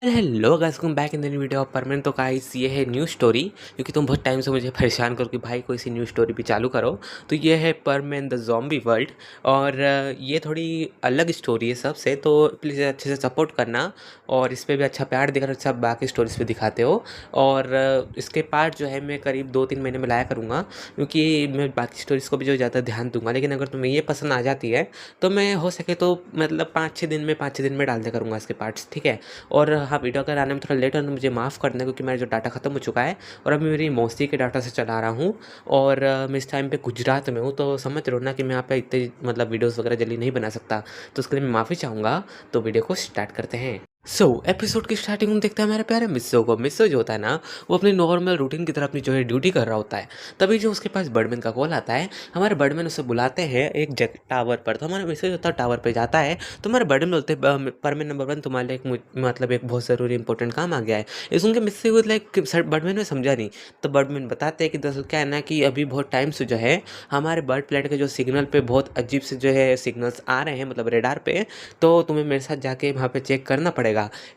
Hello guys, welcome back in the new video of permanent. तो guys ये है new story, क्योंकि तुम बहुत टाइम से मुझे परेशान करो कि भाई कोई सी न्यू स्टोरी भी चालू करो। तो ये है परमानेंट द ज़ॉम्बी वर्ल्ड। और ये थोड़ी अलग स्टोरी है सबसे, तो प्लीज़ अच्छे से सपोर्ट करना। और इस पर भी अच्छा प्यार देकर अच्छा बाकी स्टोरीज पे दिखाते हो। और इसके पार्ट जो है मैं करीब 2-3 महीने में लाया करूँगा, क्योंकि मैं बाकी स्टोरीज़ को भी जो ज़्यादा ध्यान दूंगा। लेकिन अगर तुम्हें ये पसंद आ जाती है तो मैं हो सके तो मतलब 5-6 दिन में डाल दिया करूँगा इसके पार्ट्स, ठीक है। और हाँ, वीडियो अगर आने में थोड़ा लेट हो तो मुझे माफ़ कर देना, क्योंकि मेरा जो डाटा ख़त्म हो चुका है और अभी मेरी मौसी के डाटा से चला रहा हूँ। और मैं इस टाइम पे गुजरात में हूँ, तो समझ रहो ना कि मैं यहाँ पे इतने मतलब वीडियोस वगैरह जल्दी नहीं बना सकता। तो उसके लिए मैं माफ़ी चाहूँगा। तो वीडियो को स्टार्ट करते हैं। एपिसोड की स्टार्टिंग में देखते हैं हमारे प्यारे मिस्सो को। मिस्सो जो होता है ना, वो अपनी नॉर्मल रूटीन की तरह अपनी जो है ड्यूटी कर रहा होता है। तभी जो उसके पास बर्डमैन का कॉल आता है। हमारे बर्डमैन उसे बुलाते हैं एक जग टावर पर। तो हमारा मिस्सो जो होता है टावर पे जाता है। तो हमारे बर्डमैन बोलते हैं परमैन नंबर 1, तुम्हारे लिए मतलब एक बहुत ज़रूरी इंपॉर्टेंट काम आ गया है। इस उनके मिस्सो को लाइक बर्डमैन ने समझा नहीं। तो बर्डमैन बताते हैं कि दरअसल क्या है ना, कि अभी बहुत टाइम से जो है हमारे बर्ड प्लेनेट के जो सिग्नल पे बहुत अजीब से जो है सिग्नल्स आ रहे हैं, मतलब रेडार पे। तो तुम्हें मेरे साथ जाके वहाँ पे चेक करना पड़ेगा।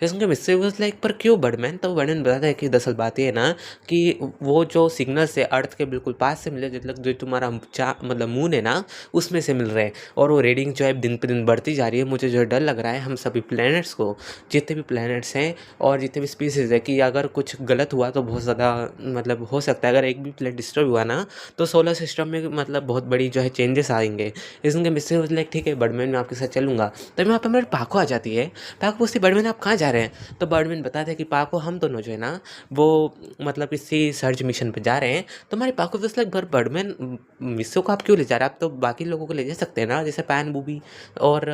इसके मिस्टर वाज लाइक पर क्यों बर्डमैन? तो बर्डमैन बताता है कि दरअसल बात ये है ना, कि वो जो सिग्नल से अर्थ के बिल्कुल पास से मिले, मतलब जो तुम्हारा मतलब मून है ना, उसमें से मिल रहे हैं। और वो रीडिंग जो है दिन पे दिन बढ़ती जा रही है। मुझे जो है डर लग रहा है हम सभी प्लैनेट्स को, जितने भी प्लैनेट्स हैं और जितने भी स्पीसीज है, कि अगर कुछ गलत हुआ तो बहुत ज़्यादा मतलब हो सकता है। अगर एक भी प्लेनेट डिस्टर्ब हुआ ना, तो सोलर सिस्टम में मतलब बहुत बड़ी जो है चेंजेस आएंगे। इसके मिस्टर वाज लाइक ठीक है बर्डमैन, मैं आपके साथ चलूँगा। तभी वहाँ पर मेरे पाको आ जाती है। पाको पूछती बर्डमैन आप कहाँ जा रहे हैं? तो बर्डमैन बताते हैं कि पाको हम दोनों जो है ना, वो मतलब किसी सर्च मिशन पे जा रहे हैं। तो हमारे पाको वाज लाइक बर्डमैन, मिस्सो को आप क्यों ले जा रहे हैं? आप तो बाकी लोगों को ले जा सकते हैं ना, जैसे पैन बूबी और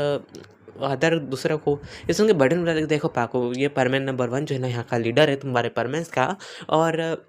अदर दूसरे को। इसमें बर्डन बताते देखो पाको, ये परमैन नंबर 1 जो है ना यहाँ का लीडर है तुम्हारे परमैन्स का। और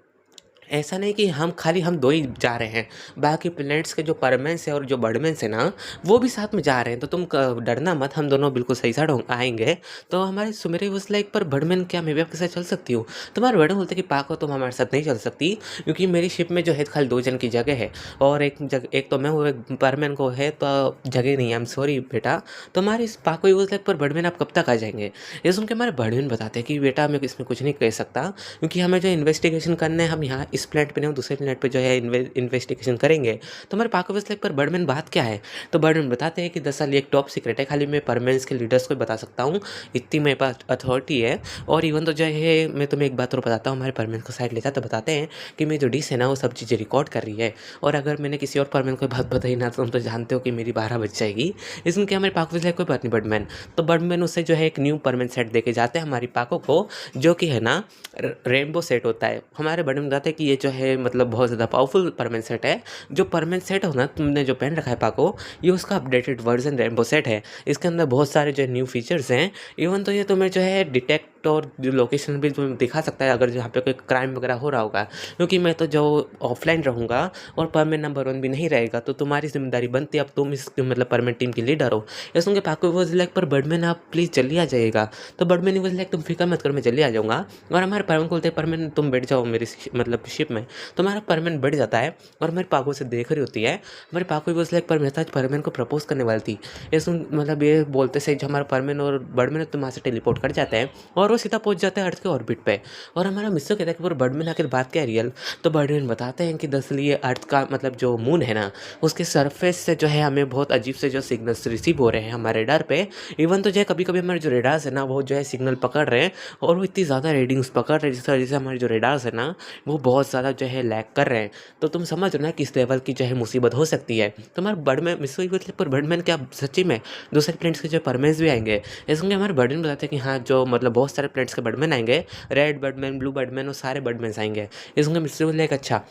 ऐसा नहीं कि हम 2 ही जा रहे हैं। बाकी प्लैनेट्स के जो परमेंस है और जो बर्डमेंस है ना, वो भी साथ में जा रहे हैं। तो तुम डरना मत, हम दोनों बिल्कुल सही साइड आएंगे। तो हमारे सुमेरे उस लाइक पर बर्डमैन, क्या मैं भी आपके साथ चल सकती हूँ? तो हमारे बर्डमैन बोलते कि पाको तुम हमारे साथ नहीं चल सकती, क्योंकि मेरी शिप में जो है खाली 2 जन की जगह है। और एक तो मैं हूँ, एक परमैन को है तो जगह नहीं है। आई एम सॉरी बेटा। तो हमारे इस पाको उस लाइक पर बर्डमैन आप कब तक आ जाएंगे? ये सुन के हमारे बर्डमैन बताते हैं कि बेटा मैं इसमें कुछ नहीं कह सकता, क्योंकि हमें जो इन्वेस्टिगेशन करना है, हम यहाँ इस प्लेनेट पे नहीं, दूसरे प्लेनेट पे जो है इन्वेस्टिगेशन करेंगे। तो हमारे पाको लाइक पर बर्डमैन बात क्या है? तो बर्डमैन बताते हैं कि दरअसल ये एक टॉप सीक्रेट है, खाली मैं परमेंस के लीडर्स को बता सकता हूँ, इतनी मेरे पास अथॉरिटी है। और इवन तो जो है मैं तुम्हें एक बात और बताता हूँ, हमारे परमेंस को साइड लेता तो बताते हैं कि मेरी जो डिश है ना, वो सब चीज़ें रिकॉर्ड कर रही है। और अगर मैंने किसी और परमेंस को बात बताई ना, तो तुम तो जानते हो कि मेरी 12 बज जाएगी। इसमें क्या हमारे पाको लाइक कोई बात नहीं बर्डमैन। तो बर्डमैन उससे जो है एक न्यू परमेंट सेट देके जाते हैं हमारी पाको को, जो कि है ना रेनबो सेट होता है। हमारे बड़े में बताते हैं कि ये जो है मतलब बहुत ज़्यादा पावरफुल परमानेंट सेट है। जो परमानेंट सेट हो ना, तुमने जो पहन रखा है पाको, ये उसका अपडेटेड वर्जन रेनबो सेट है। इसके अंदर बहुत सारे जो न्यू फीचर्स हैं। इवन तो ये तुम्हें जो है डिटेक्ट और जो लोकेशन भी तुम्हें दिखा सकता है, अगर जहाँ पे कोई क्राइम वगैरह हो रहा होगा। क्योंकि मैं तो जो ऑफलाइन रहूँगा और परमानेंट नंबर 1 भी नहीं रहेगा, तो तुम्हारी जिम्मेदारी बनती है। अब तुम इस मतलब परमानेंट टीम की लीडर हो। ये सुन के पाको वॉज लाइक पर बर्डमैन आप प्लीज़ जल्दी आ जाइएगा। तो बर्डमैन वॉज लाइक तुम फिक्र मत करो, मैं जल्दी आ जाऊँगा। और हमारे परमन को बोलते हैं परमन तुम बैठ जाओ मेरी मतलब शिप में। तो हमारा परमन बैठ जाता है और हमारे पाको से देख रही होती है। हमारे पाको भी उस लाइक परमन को प्रपोज करने वाली थी। ये सुन मतलब ये बोलते सही जो हमारा परमन और बर्डमैन तो वहाँ से टेलीपोर्ट कर जाते हैं और वो सीधा पहुँच जाता है अर्थ के ऑर्बिट पे। और हमारा मिस्टर कहता है कि बर्डमैन आखिर बात क्या है रियल? तो बर्डमैन बताते हैं कि दरअसल ये अर्थ का मतलब जो मून है ना, उसके सरफेस से जो है हमें बहुत अजीब से जो सिग्नल्स रिसीव हो रहे हैं हमारे रेडार पे। इवन तो जो है कभी कभी हमारे जो रेडार्स है ना, वो जो है सिग्नल पकड़ रहे हैं और वो इतनी ज़्यादा रीडिंग्स पकड़ रहे हैं जिस वजह से हमारे जो रेडार्स है ना, वो बहुत ज़्यादा जो है लैग कर रहे हैं। तो तुम समझ रहे हो ना किस लेवल की जो है मुसीबत हो सकती है। तो हमारे बर्डमैन मिस्टर पर बर्डमैन क्या सच्ची में दूसरे प्लेनेट्स के जो परमेंस भी आएंगे? इसमें हमारे बर्डमैन बताते हैं कि हाँ, जो मतलब बहुत सारे प्लेनेट्स के बर्डमैन आएंगे, रेड बर्डमैन, ब्लू बर्डमैन और सारे बर्डमैन्स आएंगे। इसमें मिस्टर बोले अच्छा।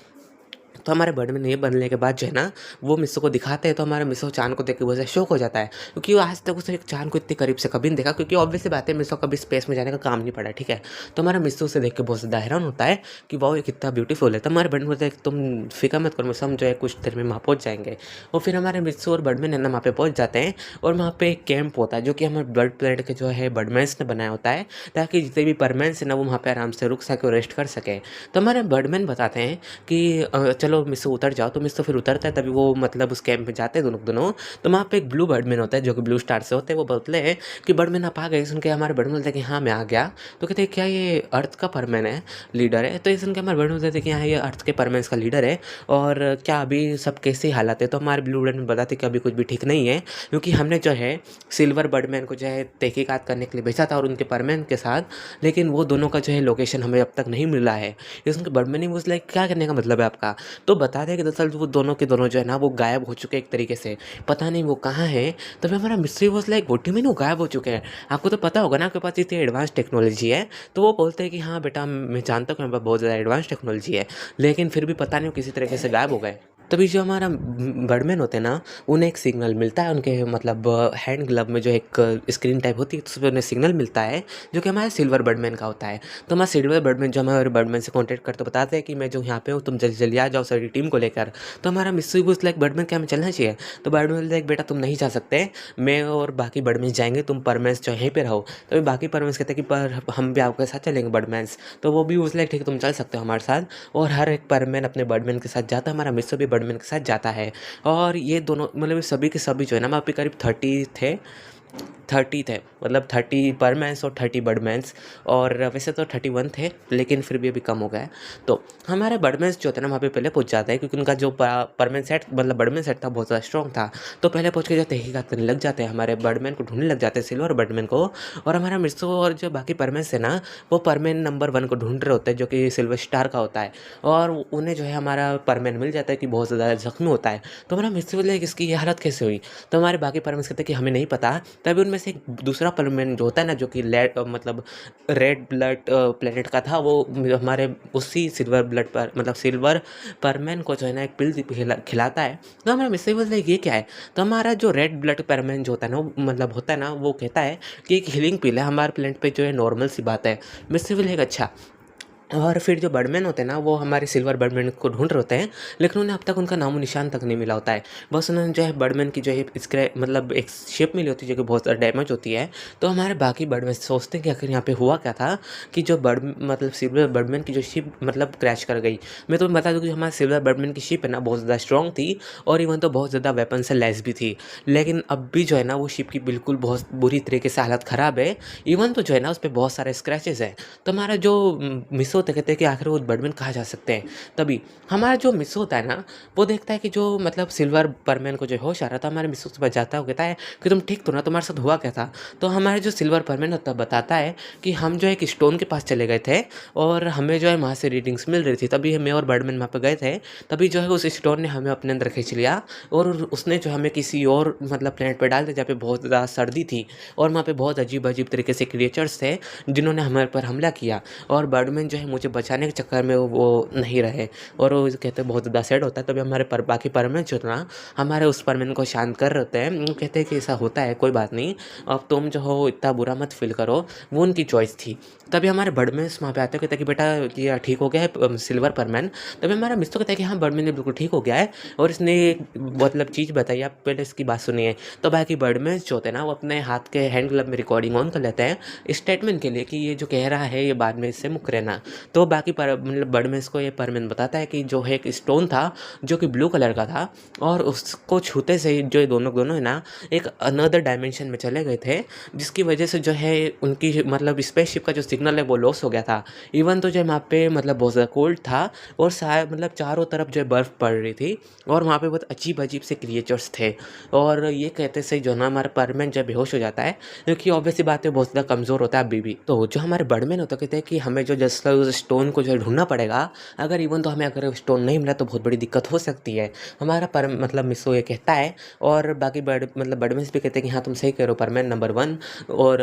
तो हमारे बर्डमैन ये बनने के बाद जो है ना, वो मिस्सो को दिखाते हैं। तो हमारा मिस्सो चाँद को देख के बहुत शौक हो जाता है, क्योंकि वो आज तक उसने एक चाँद को इतनी करीब से कभी नहीं देखा। क्योंकि ऑब्वियस सी बात है, मिस्सो कभी स्पेस में जाने का काम नहीं पड़ा, ठीक है। तो हमारा मिस्सो उसे देख के बहुत ज़्यादा हैरान होता है कि वाह ये कितना ब्यूटीफुल है। तो हमारे बर्डमैन बोलते हैं तुम फिक्र मत करो मिस्सो, हम जो है कुछ देर में वहाँ पहुँच जाएंगे। और फिर हमारे मिस्सो और बर्डमैन है ना वहाँ पे पहुँच जाते हैं। और वहाँ पे एक कैंप होता है, जो कि हमारे ब्लड प्लेनेट के जो है बर्डमैन्स ने बनाया होता है, ताकि जितने भी परमैन्स है ना, वो वहाँ पे आराम से रुक सके और रेस्ट कर सके। तो हमारे बर्डमैन बताते हैं कि चलो चलो मिस्सो उतर जाओ, तो मिस्सो फिर उतरता है, तभी वो मतलब उस कैंप में जाते हैं दोनों। तो वहाँ पे एक ब्लू बर्डमैन होता है जो कि ब्लू स्टार से होते हैं। वो बोलते हैं कि बर्डमैन आप आ गए। सुन के हमारे बर्डमैन बोलते हैं कि हाँ मैं आ गया। तो कहते हैं क्या ये अर्थ का परमैन है, लीडर है? तो ये सुन के हमारे बर्डमैन बोलते हैं कि हाँ ये अर्थ के परमैन का लीडर है। और क्या अभी सब कैसे हालात है? तो हमारे ब्लू बर्डमैन बताते कि अभी कुछ भी ठीक नहीं है, क्योंकि हमने जो है सिल्वर बर्डमैन को जो है तहकीकात करने के लिए भेजा था और उनके परमैन के साथ, लेकिन वो दोनों का जो है लोकेशन हमें अब तक नहीं मिला है। ये सुन के बर्डमैन ही वो लाइक क्या करने का मतलब है आपका? तो बता दें कि दरअसल वो दोनों के दोनों जो है ना वो गायब हो चुके हैं एक तरीके से, पता नहीं वो कहाँ है। तभी हमारा mystery was like what do you mean वो गायब हो चुके हैं? आपको तो पता होगा ना आपके पास इतनी एडवांस टेक्नोलॉजी है। तो वो बोलते हैं कि हाँ बेटा मैं जानता हूँ कि मेरे पास बहुत ज़्यादा एडवांस टेक्नोलॉजी है, लेकिन फिर भी पता नहीं वो किसी तरीके से गायब हो गए। तभी जो हमारा बर्डमैन होते हैं ना, उन्हें एक सिग्नल मिलता है उनके मतलब हैंड ग्लव में जो एक स्क्रीन टाइप होती है, तो उसमें उन्हें सिग्नल मिलता है जो कि हमारे सिल्वर बर्डमैन का होता है। तो हमारा सिल्वर बर्डमैन जो हमारे बर्डमैन से कॉन्टैक्ट करते बताते हैं कि मैं जो यहाँ पे हूँ, तुम जल्दी जल्दी आ जाओ सारी टीम को लेकर। तो हमारा मिस्सी पूछ लाइक बर्डमैन क्या हमें चलना चाहिए? तो बर्डमैन बोलता है बेटा तुम नहीं जा सकते, मैं और बाकी बर्डमैन जाएंगे, तुम परमैन्स जो यहीं पे रहो। तो बाकी परमैन्स कहते हैं कि पर हम भी आपके साथ चलेंगे बर्डमैन्स। तो वो भी उस लाइक ठीक है तुम चल सकते हो हमारे साथ। और हर एक परमैन अपने बर्डमैन के साथ जाता है, हमारा मिस्सो भी बर्डमैन के साथ जाता है। और ये दोनों मतलब सभी के सभी जो है ना वहाँ पे करीब 30 थे, मतलब 30 परमैन्स और 30 बर्डमैन्स। और वैसे तो 31 थे, लेकिन फिर भी अभी कम हो गया है। तो हमारे बर्डमैन्स जो थे ना वहाँ पे पहले पहुँच जाते हैं, क्योंकि उनका जो परमैन सेट मतलब बर्डमैन सेट था बहुत ज़्यादा स्ट्रॉन्ग था। तो पहले पहुँच के जो तहकीकात करने लग जाते हैं, हमारे बर्डमैन को ढूंढने लग जाते हैं, सिल्वर बर्डमैन को। और हमारा मिर्सो और जो बाकी परमैन्स है ना, वो परमैन नंबर 1 को ढूंढ रहे होते हैं जो कि सिल्वर स्टार का होता है। और उन्हें जो है हमारा परमैन मिल जाता है कि बहुत ज़्यादा जख्मी होता है। तो हमारा मिर्सो बोले कि इसकी ये हालत कैसे हुई? तो हमारे बाकी परमैन्स कहते हैं कि हमें नहीं पता। तभी उनमें से एक दूसरा परमैन जो होता है ना, जो कि मतलब रेड ब्लड प्लेनेट का था, वो हमारे उसी सिल्वर ब्लड पर मतलब सिल्वर परमैन को जो है ना एक पिल खिलाता है। तो हमारा मिस्टर बोलता है ये क्या है? तो हमारा जो रेड ब्लड परमैन जो होता है ना वो मतलब होता है ना, वो कहता है कि एक हीलिंग पिल है, हमारे प्लेनेट पे जो है नॉर्मल सी बात है। मिस्टर बोलेगा अच्छा। और फिर जो बर्डमैन होते हैं ना, वो हमारे सिल्वर बर्डमैन को ढूंढ रहे होते हैं, लेकिन उन्हें अब तक उनका नामो निशान तक नहीं मिला होता है। बस उन्होंने जो है बर्डमैन की जो है मतलब एक शिप मिली होती है जो कि बहुत ज़्यादा डैमेज होती है। तो हमारे बाकी बर्डमैन सोचते हैं कि आखिर यहाँ पे हुआ क्या था कि जो मतलब सिल्वर बर्डमैन की जो शिप मतलब क्रैश कर गई। मैं तुम्हें बता दूँ कि हमारे सिल्वर बर्डमैन की शिप है ना बहुत ज़्यादा स्ट्रॉन्ग थी, और इवन तो बहुत ज़्यादा वेपन से लैस भी थी। लेकिन अब भी जो है ना वो शिप की बिल्कुल बहुत बुरी तरीके से हालत ख़राब है। इवन तो जो है ना उस पर बहुत सारे स्क्रैचेस हैं। तो हमारा जो मिस होते कहते हैं कि आखिर वो बर्डमैन कहाँ जा सकते हैं। तभी हमारा जो मिस होता है ना, वो देखता है कि जो मतलब सिल्वर परमैन को जो होश आ रहा था, हमारे मिस उसके पास जाता है, वो कहता है कि तुम ठीक तो ना, तुम्हारे साथ हुआ क्या था? तो हमारे जो सिल्वर परमैन होता है बताता है कि हम जो है एक स्टोन के पास चले गए थे, और हमें जो है वहाँ से रीडिंग्स मिल रही थी। तभी मैं और बर्डमैन वहाँ पर गए थे। तभी जो है उस स्टोन ने हमें अपने अंदर खींच लिया, और उसने जो हमें किसी और मतलब प्लेनेट पर डाल दिया जहाँ पे बहुत ज़्यादा सर्दी थी, और वहाँ पे बहुत अजीब अजीब तरीके से क्रिएचर्स थे जिन्होंने हमारे पर हमला किया। और बर्डमैन जो है मुझे बचाने के चक्कर में वो नहीं रहे, और वो कहते हैं बहुत ज़्यादा सैड होता है। तभी हमारे बाकी परमैन जो ना हमारे उस परमैन को शांत कर रहे होते हैं। वो कहते हैं कि ऐसा होता है, कोई बात नहीं, अब तुम जो हो इतना बुरा मत फील करो, वो उनकी चॉइस थी। तभी हमारे बर्डमैन वहाँ पे आते हैं, कहते हैं कि बेटा ये ठीक हो गया है सिल्वर परमैन। तभी हमारा मिस्टर कहता है कि हाँ बर्डमैन ने बिल्कुल ठीक हो गया है, और इसने एक मतलब चीज़ बताई, आप पहले इसकी बात सुनिए। तो बाकी बर्डमैन जो होते हैं ना वो अपने हाथ के हैंड ग्लव में रिकॉर्डिंग ऑन कर लेते हैं स्टेटमेंट के लिए कि ये जो कह रहा है ये बाद में इससे मुक्त रहना। तो बाकी मतलब बर्डमैन को ये परमैन बताता है कि जो है एक स्टोन था जो कि ब्लू कलर का था, और उसको छूते से ही जो ये दोनों है ना एक अनदर डायमेंशन में चले गए थे, जिसकी वजह से जो है उनकी मतलब स्पेसशिप का जो सिग्नल है वो लॉस हो गया था। इवन तो जो वहाँ पे मतलब बहुत ज़्यादा कोल्ड था, और शायद मतलब चारों तरफ जो है बर्फ़ पड़ रही थी, और वहाँ पे बहुत अजीब अजीब से क्रिएचर्स थे। और ये कहते से जो ना हमारा परमैन जब बेहोश हो जाता है, क्योंकि ऑब्वियसली बात है बहुत ज़्यादा कमज़ोर होता है अभी भी। तो जो हमारे बर्डमैन होता कहते हैं कि हमें जो जस्ट उस स्टोन को जो है ढूंढना पड़ेगा, अगर इवन तो हमें अगर स्टोन नहीं मिला तो बहुत बड़ी दिक्कत हो सकती है। हमारा पर मतलब मिसो ये कहता है, और बाकी बर्डमैन भी कहते हैं कि हाँ तुम सही कह रहे हो परमैन नंबर 1, और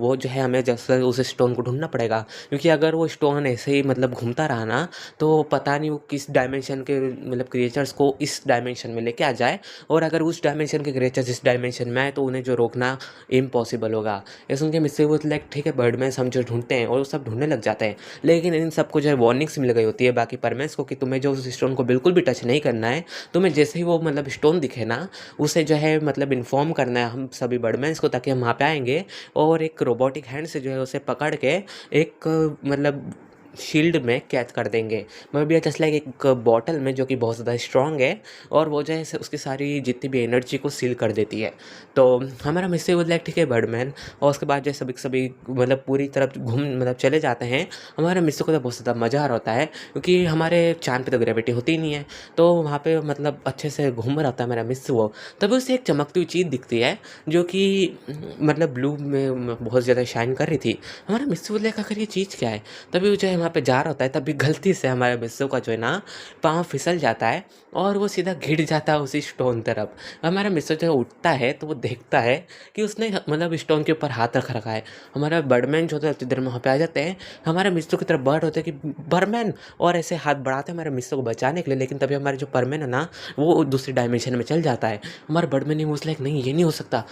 वो जो है हमें जस्ट उस स्टोन को ढूंढना पड़ेगा, क्योंकि अगर वो स्टोन ऐसे ही मतलब घूमता रहा ना, तो पता नहीं वो किस डायमेंशन के मतलब क्रिएचर्स को इस डायमेंशन में लेके आ जाए, और अगर उस डायमेंशन के क्रिएचर्स इस डायमेंशन में आए तो उन्हें जो रोकना इम्पॉसिबल होगा। ये सुन के मिस्से वो लाइक ठीक है बर्डमैन हम जो ढूंढते हैं, और वो सब ढूंढने लग जाते हैं। लेकिन इन सबको जो है वार्निंग्स मिल गई होती है बाकी परमैन्स को कि तुम्हें जो उस स्टोन को बिल्कुल भी टच नहीं करना है। तुम्हें जैसे ही वो मतलब स्टोन दिखे ना, उसे जो है मतलब इन्फॉर्म करना है हम सभी बर्डमैन्स को, ताकि हम वहाँ पे आएंगे और एक रोबोटिक हैंड से जो है उसे पकड़ के एक मतलब शील्ड में कैद कर देंगे, मतलब भी जस्ट लाइक एक बॉटल में जो कि बहुत ज़्यादा स्ट्रॉन्ग है, और वो जो है उसकी सारी जितनी भी एनर्जी को सील कर देती है। तो हमारा मिस्सी बोलता है ठीक है बर्डमैन, और उसके बाद जो सभी के सभी मतलब पूरी तरफ मतलब चले जाते हैं। हमारे मिस्सी को तो बहुत ज़्यादा मज़ा आ रहा होता है, क्योंकि हमारे चाँद पे तो ग्रेविटी होती ही नहीं है, तो वहाँ पे मतलब अच्छे से घूम रहा होता है मेरा मिस्सी वो। तभी उसे एक चमकती हुई चीज़ दिखती है जो कि मतलब ब्लू में बहुत ज़्यादा शाइन कर रही थी। हमारा मिस्सी बोलता है आखिर ये चीज़ क्या है? तभी वो जो है वहाँ पे जा रहा होता है, तभी गलती से हमारे मिस्सी का जो है ना पाँव फिसल जाता है, और वो सीधा गिर जाता है उसी स्टोन तरफ। हमारा मिस्टर जो है उठता है तो वो देखता है कि उसने मतलब स्टोन के ऊपर हाथ रख रखा है। हमारा बर्डमैन जो होता है उतनी देर में वहाँ पे आ जाते हैं। हमारे मिस्टर की तरफ बर्ड होते हैं कि बर्डमैन, और ऐसे हाथ बढ़ाते हैं हमारे मिस्टर को बचाने के लिए, लेकिन तभी हमारे जो परमैन है ना वो दूसरी डायमेंशन में चल जाता है। हमारे बर्डमैन ने वो लाइक नहीं ये नहीं हो सकता,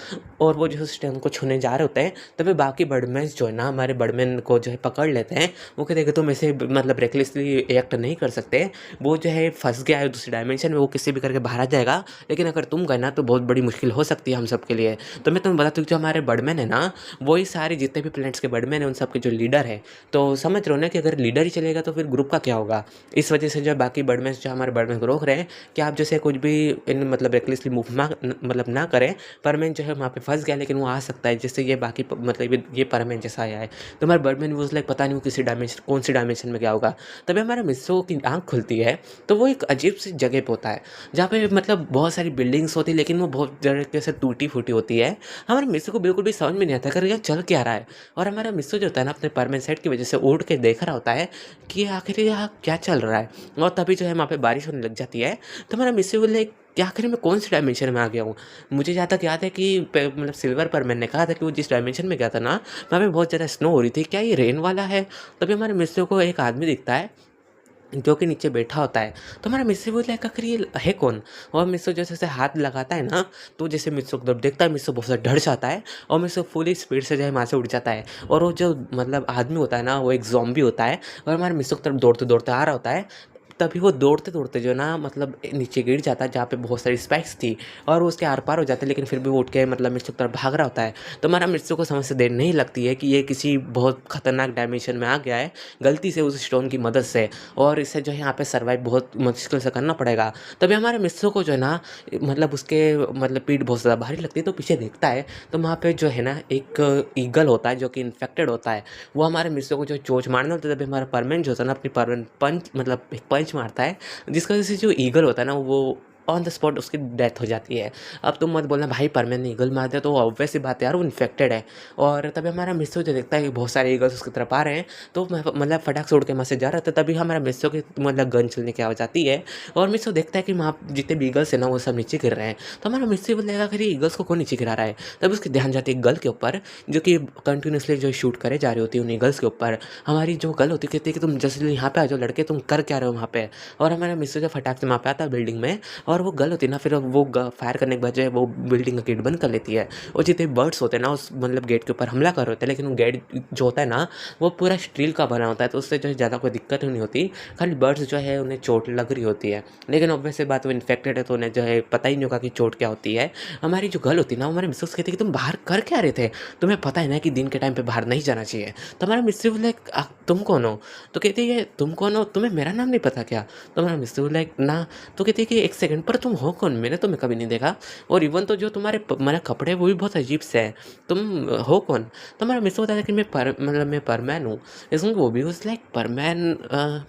और वो जो स्टोन को छूने जा रहे होते हैं, तभी बाकी बर्डमैन जो है ना हमारे बर्डमैन को जो है पकड़ लेते हैं। वो कहते हैं कि तुम ऐसे मतलब रेकलेसली एक्ट नहीं कर सकते, वो जो है फंस गया है दूसरी डायमेंशन में, वो किसी भी करके बाहर आ जाएगा, लेकिन अगर तुम गए ना तो बहुत बड़ी मुश्किल हो सकती है हम सब के लिए। तो मैं तुम्हें बताती हूँ जो हमारे बर्डमैन है ना वही सारे जितने भी प्लैनेट्स के बर्डमैन हैं उन सब के जो लीडर है। तो समझ रहे हो ना कि अगर लीडर ही चलेगा तो फिर ग्रुप का क्या होगा। इस वजह से जो है बाकी बर्डमैन जो हमारे बर्डमैन को रोक रहे हैं कि आप जैसे कुछ भी इन मतलब रेकलेसली मूव मतलब ना करें। परमैन जो है वहाँ पे फंस गया, लेकिन वो आ सकता है जिससे ये बाकी मतलब ये परमैन जैसा आया है। तो हमारे बर्डमैन वो लाइक पता नहीं वो किसी डायमेंशन कौन सी डायमेंशन में क्या होगा। तभी हमारे मिस्सो की आँख खुलती है, तो वो एक अजीब सी जगह पे होता है जहाँ पे मतलब बहुत सारी बिल्डिंग्स होती है, लेकिन वो बहुत तरीके से टूटी फूटी होती है। हमारे मिस्सो को बिल्कुल भी समझ में नहीं आता कि यार चल क्या रहा है। और हमारा मिस्सो जो होता है ना अपने परमानेंट सेट की वजह से उड़ के देख रहा होता है कि आखिर यहाँ क्या चल रहा है। और तभी जो है वहाँ पे बारिश होने लग जाती है। तो हमारा मिस्सो बोले कि आखिर मैं कौन सी डायमेंशन में आ गया हूँ। मुझे जहाँ तक याद है कि मतलब सिल्वर पर मैंने कहा था कि वो जिस डायमेंशन में गया था ना वहाँ पे बहुत ज़्यादा स्नो हो रही थी, क्या ये रेन वाला है। तभी हमारे मिस्सो को एक आदमी दिखता है जो कि नीचे बैठा होता है। तो हमारा मिस्सी बोलता है आखिर ये है कौन। और मिस्सो जैसे जैसे हाथ लगाता है ना, तो जैसे मिस्सो को जब देखता है मिस्सो बहुत ज़्यादा डर जाता है, और मिस्सो फुली स्पीड से जो है वहाँ से उड़ जाता है। और वो जो मतलब आदमी होता है ना वो एक ज़ॉम्बी होता है, और हमारे मिस्सो की तरफ दौड़ते दौड़ते आ रहा होता है। तभी वो दौड़ते दौड़ते जो है ना मतलब नीचे गिर जाता है जहाँ पे बहुत सारी स्पाइक्स थी, और वो उसके आर पार हो जाते हैं, लेकिन फिर भी वो उठ के मतलब मिस्सो की तरफ भाग रहा होता है। तो हमारा मिस्सो को समझ से देर नहीं लगती है कि ये किसी बहुत खतरनाक डायमेंशन में आ गया है गलती से उस स्टोन की मदद से, और इसे जो है यहाँ पे सर्वाइव बहुत मुश्किल से करना पड़ेगा। तभी हमारे मिस्सो को जो है ना मतलब उसके मतलब पीठ बहुत ज़्यादा भारी लगती है, तो पीछे देखता है तो वहाँ पे जो है ना एक ईगल होता है जो कि इन्फेक्टेड होता है। वो हमारे मिस्सो को जो चोंच मारना होता है, तभी हमारा परमानेंट जो होता है ना अपनी परमानेंट पंच मतलब एक पंच मारता है, जिसकी वजह से जो ईगल होता है ना वो ऑन द स्पॉट उसकी डेथ हो जाती है। अब तुम मत बोलना भाई परमानेंट ईगल मार दिया, तो ऑब्वियस सी बात है यार वो इन्फेक्टेड है। और तभी हमारा मिस्सो जो देखता है कि बहुत सारे ईगल्स उसकी तरफ आ रहे हैं, तो मतलब फटाक से उड़ के वहाँ से जा रहा था। तभी हमारा मिस्सो की मतलब गन चलने की आवाज़ आती है, और मिस्सो देखता है कि वहाँ जितने भी ईगल्स है ना वो सब नीचे गिर रहे हैं। तो हमारा मिस्सो बोलेगा कि ईगल्स को कौन नीचे गिरा रहा है। तब उसकी ध्यान जाती है गल के ऊपर, जो कि कंटिन्यूसली जो शूट करे जा रही होती है उन ईगल्स के ऊपर। हमारी जो गल होती कहती है कि तुम जैसे यहाँ पे आ जाओ लड़के, तुम कर क्या रहे हो वहाँ पे। और हमारा मिस्सो जो फटाक से वहाँ पे आता है बिल्डिंग में, और वो गल होती है ना फिर वो फायर करने के बाद जो है वो बिल्डिंग का गेट बंद कर लेती है। और जितने बर्ड्स होते हैं ना उस मतलब गेट के ऊपर हमला कर रहे होते हैं, लेकिन वो गेट जो होता है ना वो पूरा स्टील का बना होता है, तो उससे जो है ज़्यादा कोई दिक्कत नहीं होती। खाली बर्ड्स जो है उन्हें चोट लग रही होती है, लेकिन ऑब्वियस बात वो इन्फेक्टेड है तो उन्हें जो है पता ही नहीं होगा कि चोट क्या होती है। हमारी जो गर्ल होती है ना हमारे मिसेस कहती है कि तुम बाहर कर क्या रहे थे, तुम्हें पता है ना कि दिन के टाइम पे बाहर नहीं जाना चाहिए। तो हमारा मिस्त्री बोले तुम कौन हो। तो कहती है तुम कौन हो, तुम्हें मेरा नाम नहीं पता क्या। तो हमारा मिस्त्री बोले ना। तो कहती है कि एक सेकंड पर तुम हो कौन, मैंने तुम्हें कभी नहीं देखा, और इवन तो जो तुम्हारे मेरा कपड़े वो भी बहुत अजीब से हैं, तुम हो कौन। तो हमारा मिस्टर बताया कि मैं परमैन हूँ। इसमें वो भी उस लाइक परमैन,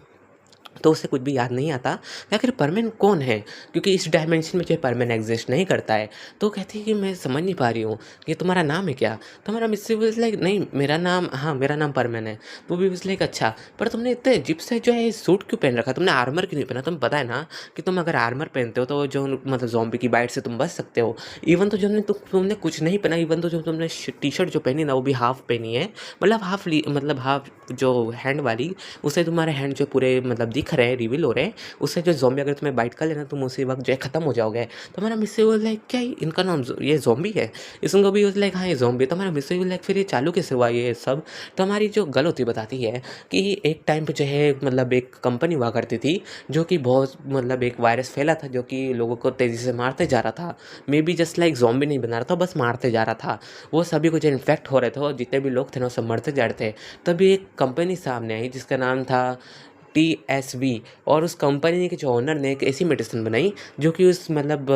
तो उसे कुछ भी याद नहीं आता कि आखिर परमैन कौन है, क्योंकि इस डायमेंशन में जो है परमैन एग्जिस्ट नहीं करता है। तो कहती है कि मैं समझ नहीं पा रही हूँ कि तुम्हारा नाम है क्या। तो हमारा मिस्सी वाज लाइक नहीं मेरा नाम, हाँ मेरा नाम परमैन है। तो भी वाज लाइक अच्छा, पर तुमने इतने अजीब से जो है सूट क्यों पहन रखा, तुमने आर्मर क्यों नहीं पहना। तुम्हें पता है ना कि तुम अगर आर्मर पहनते हो तो जो मतलब जॉम्बी की बाइट से तुम बच सकते हो। इवन तो जो तुमने कुछ नहीं पहना, इवन तो जो तुमने टी शर्ट जो पहनी ना वो भी हाफ पहनी है, मतलब हाफ जो हैंड वाली, उससे तुम्हारे हैंड जो पूरे मतलब दिख दिख रहे हैं, रिवील हो रहे हैं, उससे जो ज़ॉम्बी अगर तुम्हें बाइट कर लेना तुम उसी वक्त जो है ख़त्म हो जाओगे। तो हमारा मिस्सी वाज लाइक क्या इनका नाम ये ज़ॉम्बी है? इसको भी वाज लाइक हाँ ये ज़ॉम्बी। तो हमारा मिस्सी वाज लाइक फिर ये चालू कैसे हुआ ये सब? तो हमारी जो गर्ल होती बताती है कि एक टाइम पे जो है मतलब एक कंपनी हुआ करती थी जो कि बहुत मतलब एक वायरस फैला था जो कि लोगों को तेज़ी से मारते जा रहा था। May be just like zombie नहीं बना रहा था, बस मारते जा रहा था। वो सभी कुछ इन्फेक्ट हो रहे थे और जितने भी लोग थे ना वो सब मरते जा रहे थे। तभी एक कंपनी सामने आई जिसका नाम था टीएसवी, और उस कंपनी के जो ओनर ने एक ऐसी मेडिसिन बनाई जो कि उस मतलब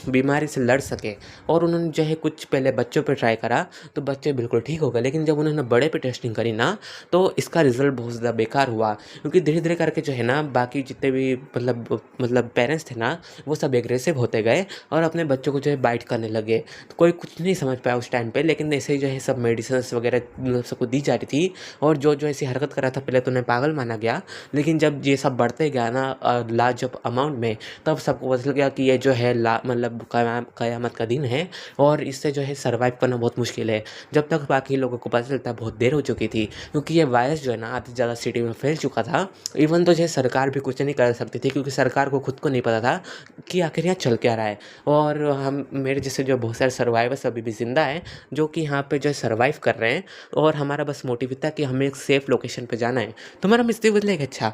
बीमारी से लड़ सके। और उन्होंने जो है कुछ पहले बच्चों पे ट्राई करा तो बच्चे बिल्कुल ठीक हो गए, लेकिन जब उन्होंने बड़े पे टेस्टिंग करी ना तो इसका रिजल्ट बहुत ज़्यादा बेकार हुआ, क्योंकि धीरे धीरे करके जो है ना बाकी जितने भी मतलब पेरेंट्स थे ना वो सब एग्रेसिव होते गए और अपने बच्चों को जो है बाइट करने लगे। तो कोई कुछ नहीं समझ पाया उस टाइम पे, लेकिन ऐसे ही जो है सब मेडिसिन वगैरह मतलब सबको दी जा रही थी। और जो जो ऐसी हरकत कर रहा था पहले तो उन्हें पागल माना गया, लेकिन जब ये सब बढ़ते गया ना लार्ज अमाउंट में, तब सबको पता चल गया कि ये जो है मतलब क़यामत का दिन है और इससे जो है सर्वाइव करना बहुत मुश्किल है। जब तक बाकी लोगों को पता चलता बहुत देर हो चुकी थी, क्योंकि ये वायरस जो है ना आधी ज़्यादा सिटी में फैल चुका था। इवन तो जो है सरकार भी कुछ नहीं कर सकती थी, क्योंकि सरकार को खुद को नहीं पता था कि आखिर यहाँ चल क्या रहा है। और हम मेरे जैसे जो बहुत सारे सर्वाइवर्स अभी भी ज़िंदा हैं जो कि यहाँ पे जो है सर्वाइव कर रहे हैं, और हमारा बस मोटिव था कि हमें एक सेफ़ लोकेशन पे जाना है। तो हमारा मिस्त्री बोले कि अच्छा।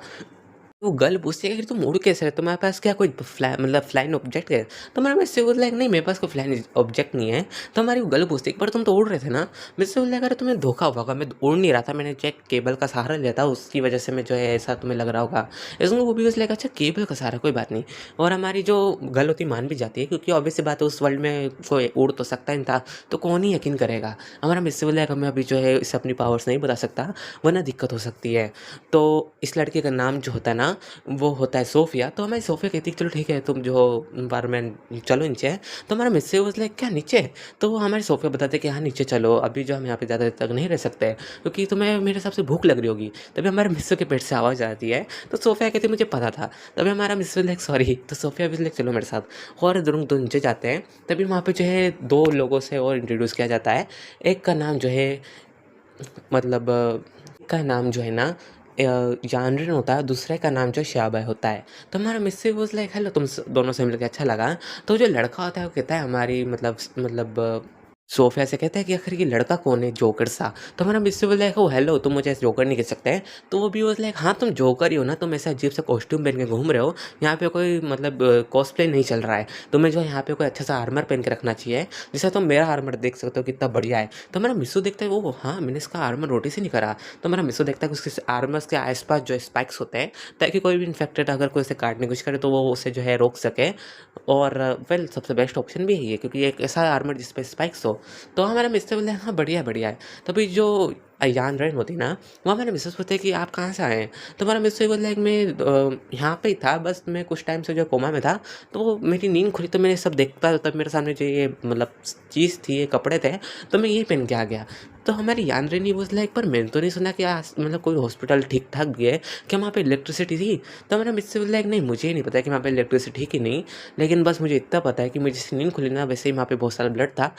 वो गर्ल पूछती है कि तुम उड़ कैसे रहे, तुम्हारे पास क्या कोई मतलब फ्लाइंग ऑब्जेक्ट है? तो हमारा मिस्टर बोला लाइक नहीं मेरे पास कोई फ्लाइंग ऑब्जेक्ट नहीं है। तो हमारी वो गर्ल पूछती है पर तुम तो उड़ रहे थे ना? मिस्टर बोला अगर तुम्हें धोखा हुआ होगा, मैं उड़ नहीं रहा था, मैंने चेक केबल का सहारा लिया था, उसकी वजह से मैं जो है ऐसा तुम्हें लग रहा होगा। इसमें वो भी उसने कहा अच्छा केबल का सहारा, कोई बात नहीं। और हमारी जो गर्ल होती मान भी जाती है, क्योंकि ऑब्वियस सी बात है उस वर्ल्ड में कोई उड़ तो सकता नहीं था, तो कौन ही यकीन करेगा। हमारा मिस्टर बोला मैं अभी जो है इसे अपनी पावर्स नहीं बता सकता वरना दिक्कत हो सकती है। तो इस लड़के का नाम जो होता है ना वो होता है सोफिया। तो हमारी सोफिया कहती है चलो ठीक है तुम जो बारमैन चलो नीचे। तो हमारा मिस्से वाज लाइक क्या नीचे? तो वो हमारी सोफिया बताते कि हाँ नीचे चलो, अभी जो हम यहाँ पे ज़्यादा देर तक नहीं रह सकते क्योंकि तुम्हें मेरे हिसाब से भूख लग रही होगी। तभी हमारे मिस्से के पेट से आवाज़ आती है। तो सोफिया कहती मुझे पता था। तभी हमारा मिस्से लाइक सॉरी। तो सोफिया भी लाइक चलो मेरे साथ, और दोनों दो नीचे जाते हैं। तभी वहाँ पे जो है दो लोगों से और इंट्रोड्यूस किया जाता है। एक का नाम जो है मतलब का नाम जो है ना जानरीन होता है, दूसरे का नाम जो है शाबा होता है। तो हमारा मिस्सी वाज़ लाइक हेलो तुम दोनों से मिलके अच्छा लगा। तो जो लड़का होता है वो कहता है हमारी मतलब सोफिया से कहता है कि आखिर ये लड़का कौन है जोकर सा? तो हमारा मिस्सी वाज़ लाइक ओह हेलो तुम मुझे ऐसे जोकर नहीं कह सकते हैं। तो वो भी वाज़ लाइक हाँ तुम जोकर ही हो ना, तुम ऐसा अजीब सा कॉस्ट्यूम पहन के घूम रहे हो, यहाँ पे कोई मतलब कॉस्प्ले नहीं चल रहा है, तुम्हें जो है यहाँ पे कोई अच्छा सा आर्मर पहन के रखना चाहिए, जैसे तुम मेरा आर्मर देख सकते हो कितना बढ़िया है। तो हमारा मिस्सू देखता है वो हाँ मैंने इसका आर्मर नोटिस ही नहीं करा। तो हमारा मिस्सू देखता है कि उसके आर्मर्स के आसपास जो स्पाइक्स होते हैं, ताकि कोई भी इन्फेक्टेड अगर कोई उसे काटने की कोशिश करे तो वो उसे जो है रोक सके। और वेल सबसे बेस्ट ऑप्शन भी यही है क्योंकि एक ऐसा आर्मर जिस पे स्पाइक्स हो। तो हमारा मिस्टर बोले हाँ बढ़िया है बढ़िया है। तभी जो अयान रैन होती ना वो हमारे मिसेस पूछते कि आप कहाँ से आए हैं? तो हमारा मिस्टर बोला लाइक मैं यहाँ पे ही था, बस मैं कुछ टाइम से जो कोमा में था, तो मेरी नींद खुली तो मैंने सब देखता, तब मेरे सामने जो ये मतलब चीज़ थी, ये कपड़े थे, तो मैं यही पहन के आ गया। तो हमारी यान रेनी वो लाइक पर मैंने तो नहीं सुना कि मतलब कोई हॉस्पिटल ठीक ठाक भी है क्या, वहाँ पे इलेक्ट्रिसिटी थी? तो हमारा मिस्टर बोला लाइक नहीं मुझे ही नहीं पता कि वहाँ पे इलेक्ट्रिसिटी थी कि नहीं, लेकिन बस मुझे इतना पता है कि मुझे जैसे नींद खुली ना वैसे ही वहाँ पे बहुत सारा ब्लड था,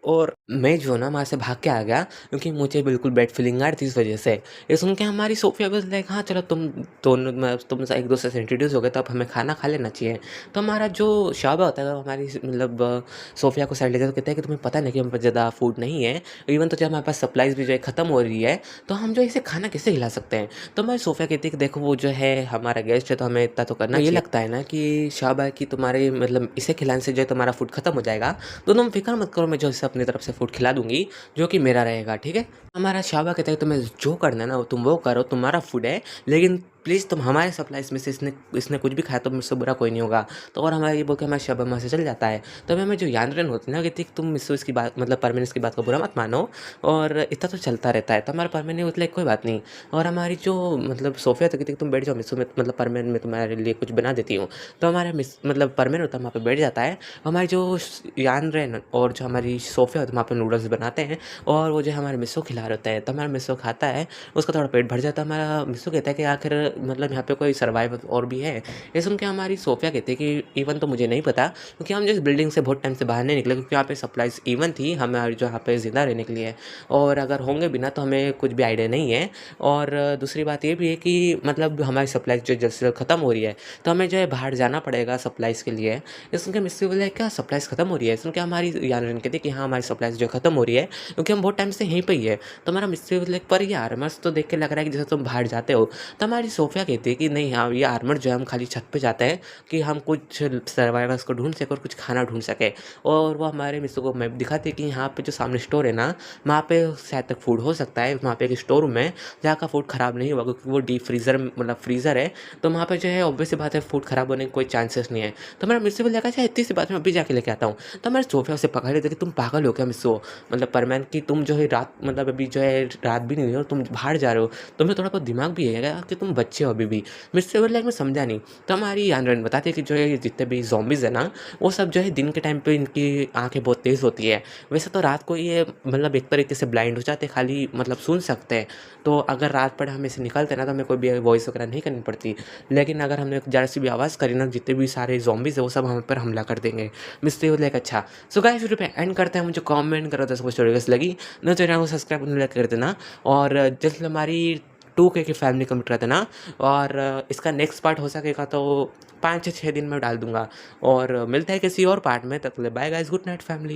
और मैं जो ना वहाँ से भाग के आ गया क्योंकि मुझे बिल्कुल बैड फीलिंग आ रही थी इस वजह से। ये सुन के हमारी सोफिया भी लाइक हाँ चलो तुम दोनों तुम एक दूसरे से इंट्रोड्यूस हो गए तो अब हमें खाना खा लेना चाहिए। तो हमारा जो शाबा होता है वो हमारी मतलब सोफिया को साइड ले जाकर कहता है कि तुम्हें पता नहीं कि हमारे पास ज़्यादा फूड नहीं है, इवन तो जब हमारे पास सप्लाईज भी जो है ख़त्म हो रही है, तो हम जो इसे खाना कैसे खिला सकते हैं? तो हमारी सोफिया कहती है कि देखो वो जो है हमारा गेस्ट है तो हमें इतना तो करना, ये लगता है ना कि शाबा कि तुम्हारे मतलब इसे खिलाने से जो है तुम्हारा फूड ख़त्म हो जाएगा, तो तुम फिक्र मत करो, मैं जो इसे अपनी तरफ से फूड खिला दूंगी जो कि मेरा रहेगा, ठीक है? हमारा शाबा कहता है तुम्हें जो करना है ना वो तुम वो करो, तुम्हारा फूड है, लेकिन प्लीज़ तुम हमारे सप्लाईज में से इसने इसने कुछ भी खाया तो मुझसे बुरा कोई नहीं होगा। तो और हमारा ये बोल के हमारा शाबा वहाँ से चल जाता है। तो हमें जो यानरन होती है ना कहती है कि तुम मिस्सू इसकी बात मतलब परमेन की बात को बुरा मत मानो, और इतना तो चलता रहता है। तो हमारा परमेन होता है कोई बात नहीं। और हमारी जो मतलब सोफिया तो कहती है तुम बैठ जाओ मिस्सू में, मतलब परमेन में तुम्हारे लिए कुछ बना देती हूँ। तो हमारा मतलब परमेन होता है वहाँ पर बैठ जाता है। हमारी जो यानरन और जो हमारी सोफिया होती है वहाँ पर नूडल्स बनाते हैं, और वो जो हमारे मिस्सू खिला रहे होता है। तो हमारा मिस्सू खाता है, उसका थोड़ा पेट भर जाता है। हमारा मिस्सू कहता है कि आखिर मतलब यहाँ पे कोई सर्वाइव और भी है। ये सुन के हमारी सोफिया कहती है कि इवन तो मुझे नहीं पता, क्योंकि हम जिस बिल्डिंग से बहुत टाइम से बाहर नहीं निकले, क्योंकि यहाँ पे सप्लाईज इवन थी हमारी जो यहाँ पे ज़िंदा रहने के लिए, और अगर होंगे भी ना तो हमें कुछ भी आइडिया नहीं है। और दूसरी बात ये भी है कि मतलब हमारी सप्लाई जो जल्द से जल्द ख़त्म हो रही है, तो हमें जो है बाहर जाना पड़ेगा सप्लाईज़ के लिए। ये सुन के मिस्सी बोले क्या सप्लाईज़ ख़त्म हो रही है? सुन के हमारी यान कहती है कि हाँ, हमारी सप्लाईज़ जो ख़त्म हो रही है, क्योंकि हम बहुत टाइम से यहीं पे ही है। तो हमारा मिस्सी बोले पर ये आर्मर्स तो देख के लग रहा है कि जैसे तुम बाहर जाते हो। तो हमारी सोफिया कहती है कि नहीं, हाँ, ये आर्मर जो है हम खाली छत पे जाते हैं कि हम कुछ सर्वाइवर्स को ढूंढ सके और कुछ खाना ढूंढ सके। और वो हमारे मिस्सी को मैप दिखाती है कि यहाँ पे जो सामने स्टोर है ना, वहाँ पे शायद तक फूड हो सकता है। वहाँ पे एक स्टोर रूम है जहाँ का फूड ख़राब नहीं होगा, क्योंकि वो डीप फ्रीज़र मतलब फ्रीज़र है। तो वहाँ पे जो है ऑब्वियस सी बात है फूड ख़राब होने की कोई चांसेस नहीं है। तो मेरा मिस्सी बोल अच्छा इतनी सी बात मैं अभी जाके लेके आता हूँ। तो हमारे सोफिया उसे पकड़ लेते कि तुम पागल हो क्या मिस्सो, मतलब परमैन कि तुम जो है रात मतलब अभी जो है रात भी नहीं हुई और तुम बाहर जा रहे हो, तुम्हें थोड़ा बहुत दिमाग भी है क्या कि तुम बच्चे हो अभी भी? मिस्सी बोल मैं समझा नहीं। तो हमारी यानरन बताती है कि जो है ये जितने भी ज़ॉम्बीज़ है ना, वो सब जो है दिन के टाइम पे इनकी आँखें बहुत तेज़ होती है। वैसे तो रात को ये मतलब एक तरीके से ब्लाइंड हो जाते, खाली मतलब सुन सकते हैं। तो अगर रात पड़े हम ऐसे निकलते ना तो हमें कोई भी वॉइस वगैरह नहीं करनी पड़ती। लेकिन अगर हमने ज़रा सी भी आवाज़ करी ना, जितने भी सारे ज़ॉम्बीज़ है वो सब हम पर हमला कर देंगे। मिस्त्री बोले अच्छा। सो गाइस वीडियो पे एंड करते हैं। मुझे कमेंट करो तो स्टोरी कैसी लगी, न चैनल को सब्सक्राइब करने कर देना। और जैसे हमारी 2K की फैमिली कम्प्लीट कर देना। और इसका नेक्स्ट पार्ट हो सकेगा तो 5 से 6 दिन में डाल दूंगा। और मिलता है किसी और पार्ट में, तक ले bye guys, good night family.